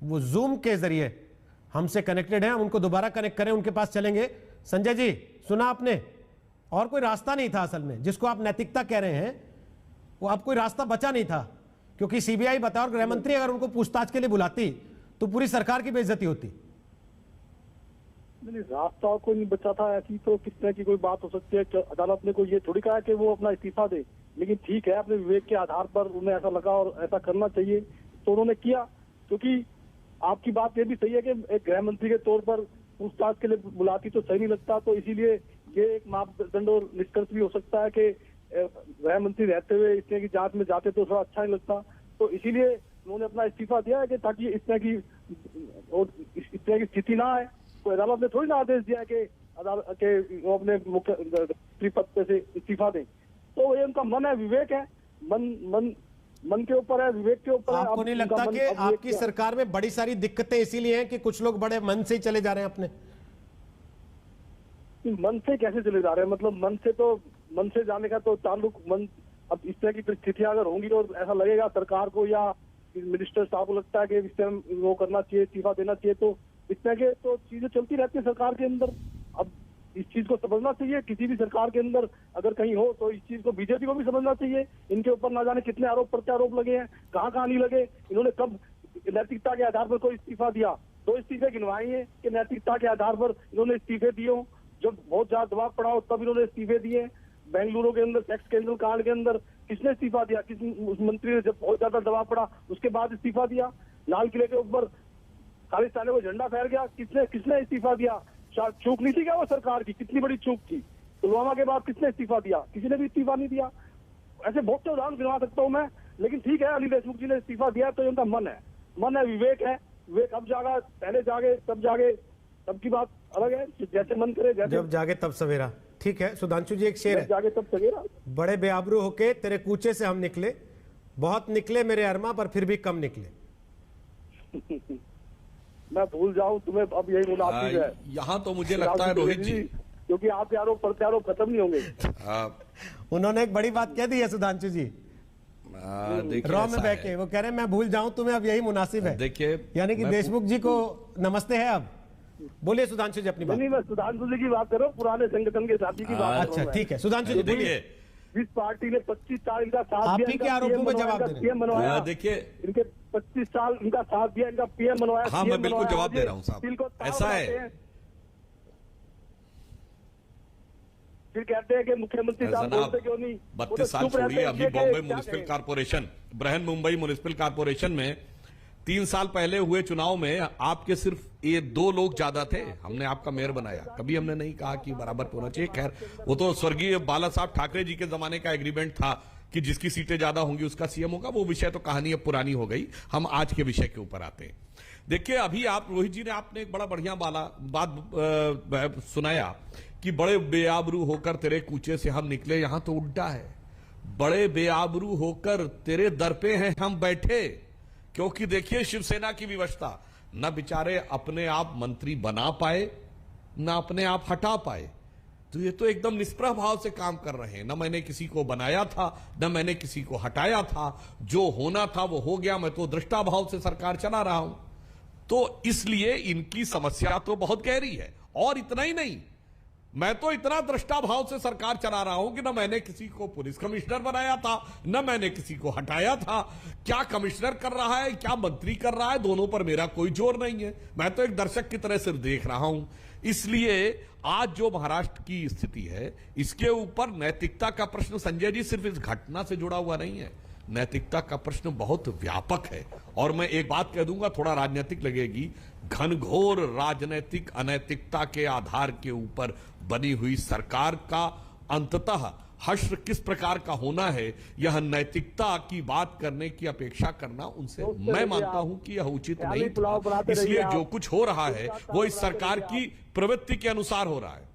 वो जूम के जरिए हमसे कनेक्टेड हैं, हम उनको दोबारा कनेक्ट करें, उनके पास चलेंगे। संजय जी, सुना आपने? और कोई रास्ता नहीं था असल में, जिसको आप नैतिकता कह रहे हैं, वो अब कोई रास्ता बचा नहीं था, क्योंकि सीबीआई बताओ, गृह मंत्री अगर उनको पूछताछ के लिए बुलाती तो पूरी सरकार की बेइज्जती होती। नहीं, रास्ता कोई नहीं बचा था। ऐसी तो किस तरह की कोई बात हो सकती है? अदालत ने कोई ये थोड़ी कहा कि वो अपना इस्तीफा दे, लेकिन ठीक है, अपने विवेक के आधार पर उन्हें ऐसा लगा और ऐसा करना चाहिए तो उन्होंने किया। क्योंकि आपकी बात ये भी सही है कि एक गृह मंत्री के तौर पर पूछताछ के लिए बुलाती तो सही नहीं लगता, तो इसीलिए ये एक मापदंड और निष्कर्ष भी हो सकता है कि गृह मंत्री रहते हुए इस तरह की जांच में जाते तो थोड़ा अच्छा नहीं लगता, तो इसीलिए उन्होंने अपना इस्तीफा दिया है कि ताकि इस तरह की स्थिति ना आए। तो अदालत ने थोड़ी ना आदेश दिया कि अदालत के वो अपने मुख्य पद से इस्तीफा दें, तो ये उनका मन है, विवेक है, मन के ऊपर है, विवेक के ऊपर है। आपको नहीं लगता कि आपकी सरकार में बड़ी सारी दिक्कतें इसीलिए हैं कि कुछ लोग बड़े मन से ही चले जा रहे हैं अपने? मन से कैसे चले जा रहे हैं? मतलब मन से जाने का तो ताल्लुक मन, अब इस तरह की परिस्थितियां अगर होंगी और ऐसा लगेगा सरकार को या मिनिस्टर साहब को लगता है कि इस तरह वो करना चाहिए, इस्तीफा देना चाहिए, तो इस तरह के तो चीजें चलती रहती है सरकार के अंदर। अब इस चीज को समझना चाहिए, किसी भी सरकार के अंदर अगर कहीं हो तो इस चीज को बीजेपी को भी समझना चाहिए। इनके ऊपर ना जाने कितने आरोप प्रत्यारोप लगे हैं, कहाँ नहीं लगे, इन्होंने कब नैतिकता के आधार पर कोई इस्तीफा दिया? 2 इस्तीफे गिनवाए हैं कि नैतिकता के आधार पर इन्होंने इस्तीफे दिए हो, जब बहुत ज्यादा दबाव पड़ा हो तब इन्होंने इस्तीफे दिए। बेंगलुरु के अंदर सेक्स स्कैंडल कांड के अंदर किसने इस्तीफा दिया? किस मंत्री ने जब बहुत ज्यादा दबाव पड़ा उसके बाद इस्तीफा दिया? लाल किले के ऊपर खालिस्तान को झंडा फहर गया, किसने इस्तीफा दिया? चूक नहीं थी क्या वो सरकार की? कितनी बड़ी चूक थी? पुलवामा के बाद किसने इस्तीफा दिया? किसी ने भी इस्तीफा नहीं दिया। ऐसे बहुत से उदाहरण गिनवा सकता हूँ मैं, लेकिन ठीक है, अनिल देशमुख जी ने इस्तीफा दिया तो उनका मन है, विवेक है। विवेक अब जागा, पहले जागे तब जागे, तब की बात अलग है। जैसे मन करे, जैसे जब जागे तब सवेरा। ठीक है सुधांशु जी, एक शेर है, जागे तब सवेरा। बड़े बेआबरू होके तेरे कूचे से हम निकले, बहुत निकले मेरे अरमा पर फिर भी कम निकले। मैं भूल जाऊं तुम्हें, अब यही मुनासिब है। यहाँ तो मुझे लगता है रोहित जी, क्योंकि आपके आरोप प्रत्यारोप खत्म नहीं होंगे। उन्होंने एक बड़ी बात कह दी है सुधांशु जी, रॉ में बह के वो कह रहे हैं मैं भूल जाऊं तुम्हें, अब यही मुनासिब है। देखिए, यानी कि देशमुख जी को नमस्ते है। अब बोलिए सुधांशु जी अपनी बात। नहीं, मैं सुधांशु जी की बात कर रहा हूँ, पुराने संगठन के साथी की बात। अच्छा ठीक है सुधांशु जी बोलिए। जिस पार्टी ने 25 साल इनका साथ दिया, आप ही के आरोपों में जवाब दे रहे हैं। देखिए, इनके 25 साल इनका साथ दिया, इनका पीएम बनवाया। हाँ, मैं बिल्कुल जवाब दे रहा हूँ साहब, ऐसा है। फिर कहते हैं कि मुख्यमंत्री साहब बोलते क्यों नहीं? 32 साल छोड़िए, अभी Bombay municipal corporation, Brihan Mumbai municipal corporation में 3 साल पहले हुए चुनाव में आपके सिर्फ ये 2 लोग ज्यादा थे, हमने आपका मेयर बनाया। कभी हमने नहीं कहा कि बराबर होना चाहिए। खैर, वो तो स्वर्गीय बाला साहब ठाकरे जी के जमाने का एग्रीमेंट था कि जिसकी सीटें ज्यादा होंगी उसका सीएम होगा। वो विषय तो कहानी अब पुरानी हो गई, हम आज के विषय के ऊपर आते हैं। देखिए, अभी आप रोहित जी ने आपने एक बड़ा बढ़िया बात सुनाया कि बड़े बेआबरू होकर तेरे कूचे से हम निकले। यहां तो उल्टा है, बड़े बेआबरू होकर तेरे दर पे हैं हम बैठे। क्योंकि देखिए, शिवसेना की व्यवस्था, न बेचारे अपने आप मंत्री बना पाए, न अपने आप हटा पाए, तो ये तो एकदम निष्प्रह भाव से काम कर रहे हैं। न मैंने किसी को बनाया था, न मैंने किसी को हटाया था, जो होना था वो हो गया, मैं तो दृष्टा भाव से सरकार चला रहा हूं। तो इसलिए इनकी समस्या तो बहुत गहरी है। और इतना ही नहीं, मैं तो इतना दृष्टा भाव से सरकार चला रहा हूं कि न मैंने किसी को पुलिस कमिश्नर बनाया था, न मैंने किसी को हटाया था। क्या कमिश्नर कर रहा है, क्या मंत्री कर रहा है, दोनों पर मेरा कोई जोर नहीं है। मैं तो एक दर्शक की तरह सिर्फ देख रहा हूं। इसलिए आज जो महाराष्ट्र की स्थिति है, इसके ऊपर नैतिकता का प्रश्न, संजय जी, सिर्फ इस घटना से जुड़ा हुआ नहीं है। नैतिकता का प्रश्न बहुत व्यापक है। और मैं एक बात कह दूंगा, थोड़ा राजनीतिक लगेगी, घनघोर राजनीतिक अनैतिकता के आधार के ऊपर बनी हुई सरकार का अंततः हश्र किस प्रकार का होना है, यह नैतिकता की बात करने की अपेक्षा करना उनसे मैं मानता हूं कि यह उचित नहीं था। इसलिए जो कुछ हो रहा है वो इस सरकार की प्रवृत्ति के अनुसार हो रहा है।